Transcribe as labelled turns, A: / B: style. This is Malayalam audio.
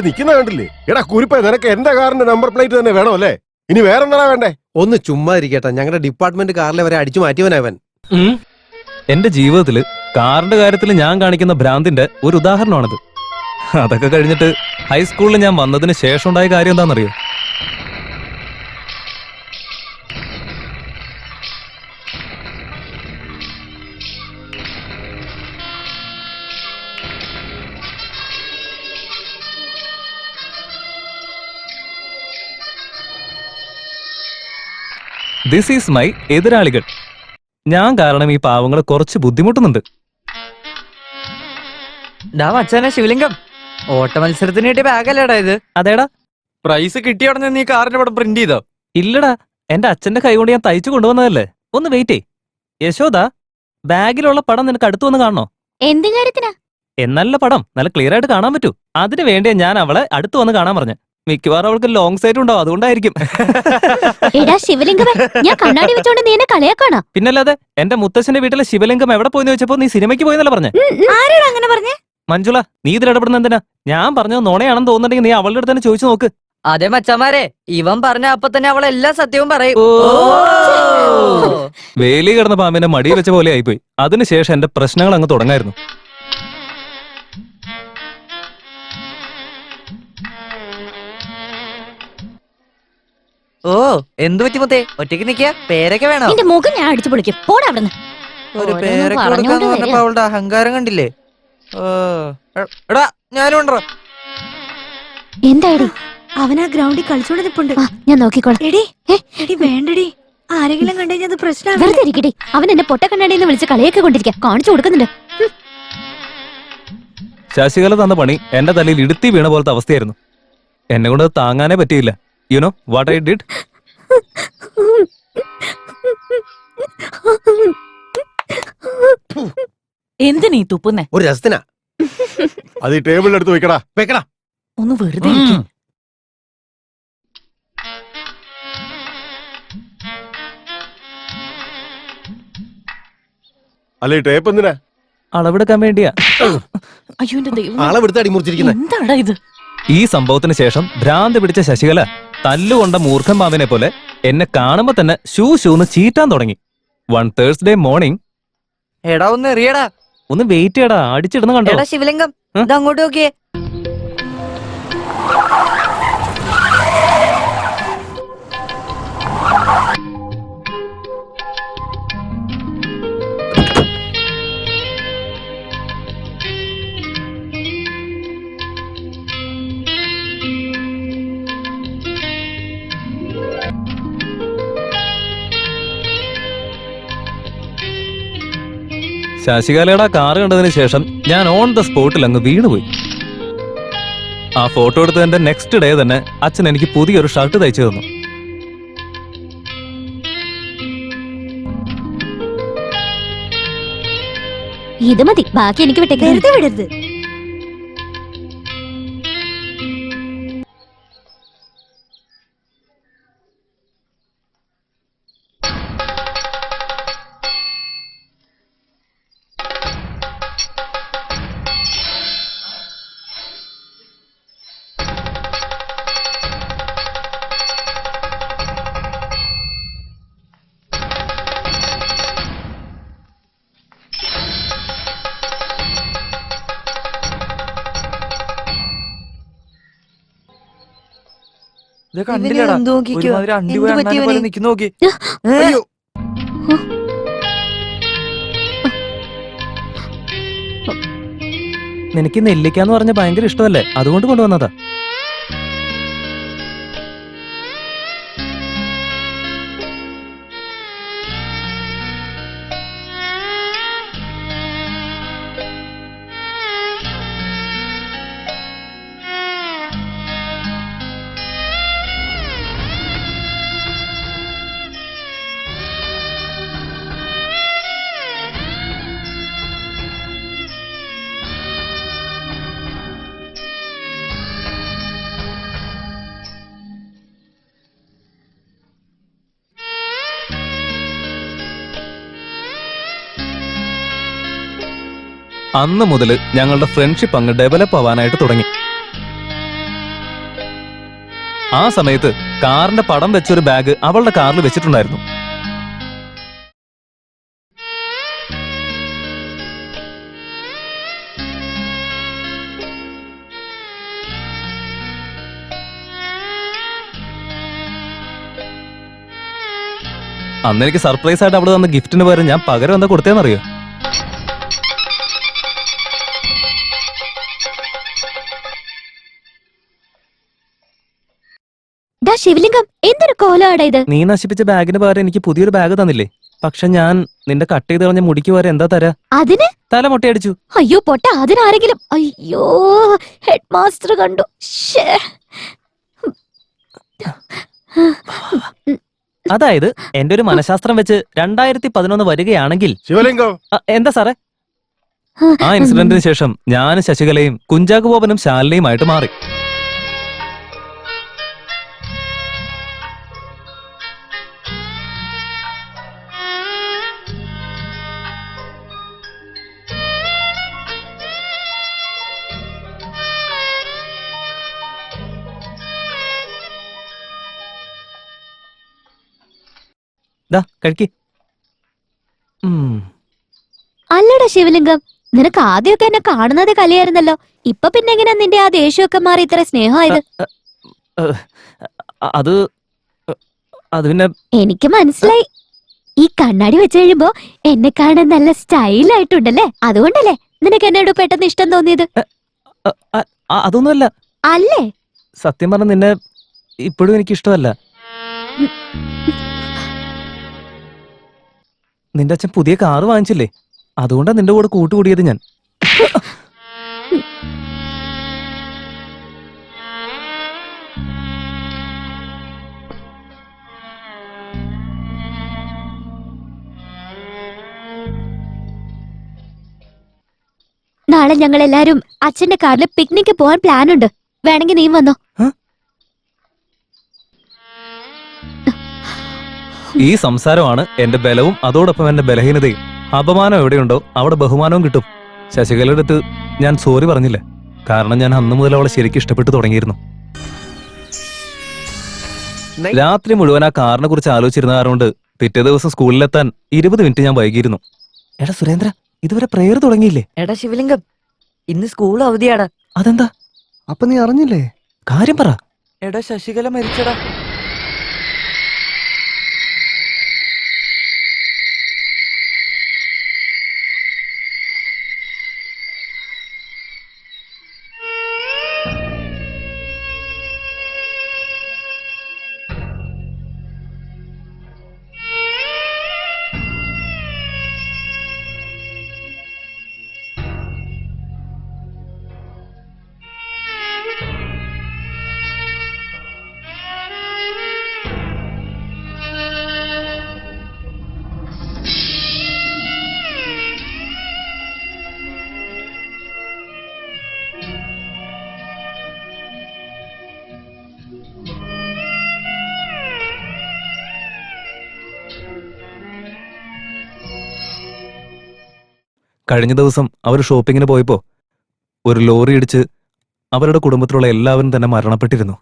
A: നിക്കുന്ന കണ്ടില്ലേ? എടാ കുരിപ്പ, നിനക്ക് എന്റെ കാറിന്റെ നമ്പർ പ്ലേറ്റ് തന്നെ വേണോ അല്ലേ? ഇനി വേറെന്താ വേണ്ടേ?
B: ഒന്ന് ചുമ്മാ ഇരിക്കട്ടെ, ഞങ്ങളുടെ ഡിപ്പാർട്ട്മെന്റ് കാറിലെ വരെ അടിച്ചു മാറ്റിയവനവൻ.
C: എന്റെ ജീവിതത്തില് കാറിന്റെ കാര്യത്തിൽ ഞാൻ കാണിക്കുന്ന ഭ്രാന്തിന്റെ ഒരു ഉദാഹരണമാണിത്. അതൊക്കെ കഴിഞ്ഞിട്ട് ഹൈസ്കൂളിൽ ഞാൻ വന്നതിന് ശേഷം ഉണ്ടായ കാര്യം എന്താണെന്നറിയോ? ദിസ് ഈസ് മൈ എതിരാളികൾ. ഞാൻ കാരണം ഈ പാവങ്ങളെ കുറച്ച് ബുദ്ധിമുട്ടുന്നുണ്ട്.
D: മച്ചാനെ ശിവലിംഗം, ഓട്ട മത്സരത്തിന് കിട്ടിയ ബാഗല്ലേടാ ഇത്?
C: അതേടാ.
D: പ്രൈസ് കിട്ടിയ ഉടനെ നീ കാറിന്റെ പടം പ്രിന്റ് ചെയ്തോ?
C: ഇല്ലടാ, എന്റെ അച്ഛന്റെ കൈ കൊണ്ട് ഞാൻ തയ്ച്ചു കൊണ്ടുവന്നതല്ലേ. ഒന്ന് വെയിറ്റേ. യശോദ, ബാഗിലുള്ള പടം നിനക്ക് അടുത്തു വന്ന് കാണണോ?
E: എന്ത് കാര്യത്തിനാ?
C: എന്നല്ല പടം നല്ല ക്ലിയർ ആയിട്ട് കാണാൻ പറ്റൂ. അതിനു വേണ്ടിയാ ഞാൻ അവളെ അടുത്തു വന്ന് കാണാൻ പറഞ്ഞു. മിക്കവാറും അവൾക്ക് ലോങ് സൈറ്റ് ഉണ്ടാവും, അതുകൊണ്ടായിരിക്കും.
E: എടാ ശിവലിംഗമേ, ഞാൻ കണ്ണാടി വെച്ചോണ്ട് നീ എന്നെ കളിയാക്കാണോ?
C: പിന്നല്ലാതെ. എന്റെ മുത്തശ്ശന്റെ വീട്ടിലെ ശിവലിംഗം എവിടെ പോയെന്ന് വെച്ചപ്പോ നീ സിനിമയ്ക്ക് പോയെന്നല്ല പറഞ്ഞേ.
E: ആരാണ് അങ്ങനെ പറഞ്ഞേ?
C: മഞ്ജുള, നീ ഇതിൽ ഇടപെടുന്ന എന്തിനാ? ഞാൻ പറഞ്ഞത് നുണയാണെന്ന് തോന്നുന്നുണ്ടെങ്കിൽ നീ അവളുടെ അടുത്ത് തന്നെ ചോദിച്ചു നോക്ക്.
D: അതെ മച്ചാമാരെ, ഇവൻ പറഞ്ഞ അപ്പൊ തന്നെ അവൾ എല്ലാ സത്യവും പറയും.
C: വേലി കിടന്ന പാമ്പിനെ മടി വെച്ച പോലെ ആയിപ്പോയി. അതിനുശേഷം എന്റെ പ്രശ്നങ്ങൾ അങ്ങ് തുടങ്ങായിരുന്നു.
D: ഓ, എന്തു പറ്റി മുത്തേ? ഒറ്റയ്ക്ക് നിക്കാ? പേരൊക്കെ വേണോ?
E: നിന്റെ മുഖം ഞാൻ അടിച്ചു പൊളിക്കും. പോടാ അവിടുന്ന്.
D: ഒരു പേരൊക്കെ കൊടുക്കാന്ന് പറഞ്ഞപ്പോ അവളുടെ അഹങ്കാരം കണ്ടില്ലേ? എടാ ഞാനും ഉണ്ടോ?
E: എന്താടി?
F: അവനാ ഗ്രൗണ്ടിൽ കളിച്ചോണ്ട് നിപ്പുണ്ട്.
E: ഞാൻ നോക്കിക്കോളാം.
F: എടി എടി വേണ്ടടി, ആരെങ്കിലും കണ്ടുകഴിഞ്ഞാൽ അത് പ്രശ്നമാണ്.
E: വെറുതെ ഇരിക്കട്ടെ. അവൻ എന്നെ പൊട്ട കണ്ണാടിന്ന് വിളിച്ച് കളിയൊക്കെ കൊണ്ടിരിക്കാം. കാണിച്ചു കൊടുക്കുന്നുണ്ട്.
C: ശശികല തന്ന പണി എന്റെ തലയിൽ ഇടുത്തി വീണ പോലത്തെ അവസ്ഥയായിരുന്നു. എന്നെ കൊണ്ട് താങ്ങാനേ പറ്റിയില്ല. You know what I did?
F: എന്തിനീ തുപ്പുന്നേ?
B: ഒരു രസത്തിനാ.
A: അത് ഈ ടേബിളിൽ എടുത്ത് വെക്കടാ.
B: വെക്കടാ.
F: ഒന്ന് വെറുതെ ഇരിക്ക്.
A: അല്ലെ ടേപ്പ് എന്തിനാ?
C: അളവെടുക്കാൻ വേണ്ടിയാ.
F: അയ്യോ എന്റെ ദൈവം,
B: അളവെടുത്ത് അടിമുറിച്ചിരിക്കുന്നത്.
F: എന്താടാ ഇത്?
C: ഈ സംഭവത്തിന് ശേഷം ഭ്രാന്ത് പിടിച്ച ശശികല തല്ലുകൊണ്ട മൂർഖൻ പാമ്പിനെ പോലെ എന്നെ കാണുമ്പോ തന്നെ ഷൂന്ന് ചീറ്റാൻ തുടങ്ങി. One Thursday morning.
D: എടാ ഒന്ന് എറിയടാ.
C: ഒന്ന് വെയിറ്റ് ചെയ്യടാ, അടിച്ചിടുന്ന കണ്ടോ?
D: എടാ ശിവലിംഗം, ഇത് അങ്ങോട്ട് നോക്കിയേ.
C: ശശികലയുടെ കാറ് കണ്ടതിന് ശേഷം ഞാൻ ഓൺ ദ സ്പോട്ടിൽ അങ്ങ് വീണുപോയി. ആ ഫോട്ടോ എടുത്തതിന്റെ നെക്സ്റ്റ് ഡേ തന്നെ അച്ഛൻ എനിക്ക് പുതിയൊരു ഷർട്ട് തയ്ച്ചു തന്നു.
E: ഇത് മതി, ബാക്കി എനിക്ക് വിട്ടേക്ക്.
F: വെറുതെ വിടരുത്.
C: നിനക്ക് നെല്ലിക്കാന്ന് പറഞ്ഞ ഭയങ്കര ഇഷ്ടമല്ലേ, അതുകൊണ്ട് കൊണ്ടുവന്നതാ. അന്ന് മുതൽ ഞങ്ങളുടെ ഫ്രണ്ട്ഷിപ്പ് അങ്ങ് ഡെവലപ്പ് ആവാനായിട്ട് തുടങ്ങി. ആ സമയത്ത് കാറിന്റെ പടം വെച്ചൊരു ബാഗ് അവളുടെ കാറിൽ വെച്ചിട്ടുണ്ടായിരുന്നു. അന്ന് എനിക്ക് സർപ്രൈസ് ആയിട്ട് അവള് തന്ന ഗിഫ്റ്റിന് പകരം ഞാൻ പകരം എന്താ കൊടുത്തേന്നറിയോ?
E: ഡാ ശിവലിംഗം, എന്തൊരു കോലമാടാ ഇത്?
C: നീ നശിപ്പിച്ച ബാഗിന് പകരം എനിക്ക് പുതിയൊരു ബാഗ് തന്നില്ലേ? പക്ഷെ ഞാൻ നിന്റെ കട്ട് ചെയ്ത് കളഞ്ഞ മുടിക്ക് പകരം എന്താ തരാ?
E: അതിന്
C: തല മൊട്ടയടിച്ചു.
E: അയ്യോ പൊട്ട, അതിനാരെങ്കിലും. അയ്യോ, ഹെഡ് മാസ്റ്റർ കണ്ടു. ശ്ശേ.
C: അതായത് എന്റെ ഒരു മനഃശാസ്ത്രം വെച്ച് 2011 വരികയാണെങ്കിൽ
A: ശിവലിംഗം,
C: എന്താ സാറേ? ആ ഇൻസിഡന്റിന് ശേഷം ഞാനും ശശികലയും കുഞ്ചാക്കു ബോബനും ശാലിനിയുമായിട്ട് മാറി. ദാ കഴിക്ക്.
E: അല്ലടാ ശിവലിംഗം, നിനക്ക് ആദ്യമൊക്കെ എന്നെ കാണുന്നത് കലയായിരുന്നല്ലോ. ഇപ്പൊ പിന്നെ എങ്ങനെയാ നിന്റെ ആ ദേഷ്യമൊക്കെ മാറി ഇത്ര സ്നേഹമായത്?
C: അത് അത് പിന്നെ
E: എനിക്ക് മനസ്സിലായി. ഈ കണ്ണാടി വെച്ച് കഴിയുമ്പോ എന്നെ കാണാൻ നല്ല സ്റ്റൈലായിട്ടുണ്ടല്ലേ, അതുകൊണ്ടല്ലേ നിനക്ക് എന്നോട് പെട്ടെന്ന് ഇഷ്ടം തോന്നിയത്?
C: അതൊന്നുമല്ല.
E: അല്ലേ?
C: സത്യം പറഞ്ഞ നിന്നെ ഇപ്പോഴും എനിക്ക് ഇഷ്ടമല്ല. നിന്റെ അച്ഛൻ പുതിയ കാറ് വാങ്ങിച്ചില്ലേ, അതുകൊണ്ടാ നിന്റെ കൂടെ കൂട്ടുകൂടിയത് ഞാൻ.
E: നാളെ ഞങ്ങൾ എല്ലാരും അച്ഛന്റെ കാറിൽ പിക്നിക്ക് പോവാൻ പ്ലാൻ ഉണ്ട്. വേണമെങ്കിൽ നീ വന്നോ.
C: ഈ സംസാരമാണ് എന്റെ ബലവും അതോടൊപ്പം എന്റെ ബലഹീനതയും. അപമാനം എവിടെയുണ്ടോ അവിടെ ബഹുമാനവും കിട്ടും. ശശികലയുടെ അടുത്ത് ഞാൻ സോറി പറഞ്ഞില്ല, കാരണം ഞാൻ അന്നു മുതൽ അവളെ ശരിക്കും ഇഷ്ടപ്പെട്ടു തുടങ്ങിയിരുന്നു. രാത്രി മുഴുവൻ ആ കാറിനെ കുറിച്ച് ആലോചിച്ചിരുന്ന കാരണമുണ്ട് പിറ്റേ ദിവസം സ്കൂളിലെത്താൻ 20 മിനിറ്റ് ഞാൻ വൈകിയിരുന്നു. എടാ സുരേന്ദ്ര, ഇതുവരെ പ്രേയർ തുടങ്ങിയില്ലേ?
D: എടാ ശിവലിംഗം, ഇന്ന് സ്കൂൾ അവധിയാടാ.
C: അതെന്താ?
B: അപ്പൊ നീ അറിഞ്ഞില്ലേ?
C: കാര്യം പറ.
D: എടാ ശശികല മരിച്ചടാ.
C: കഴിഞ്ഞ ദിവസം അവർ ഷോപ്പിങ്ങിന് പോയപ്പോ ഒരു ലോറി ഇടിച്ച് അവരുടെ കുടുംബത്തിലുള്ള എല്ലാവരും തന്നെ മരണപ്പെട്ടിരുന്നു.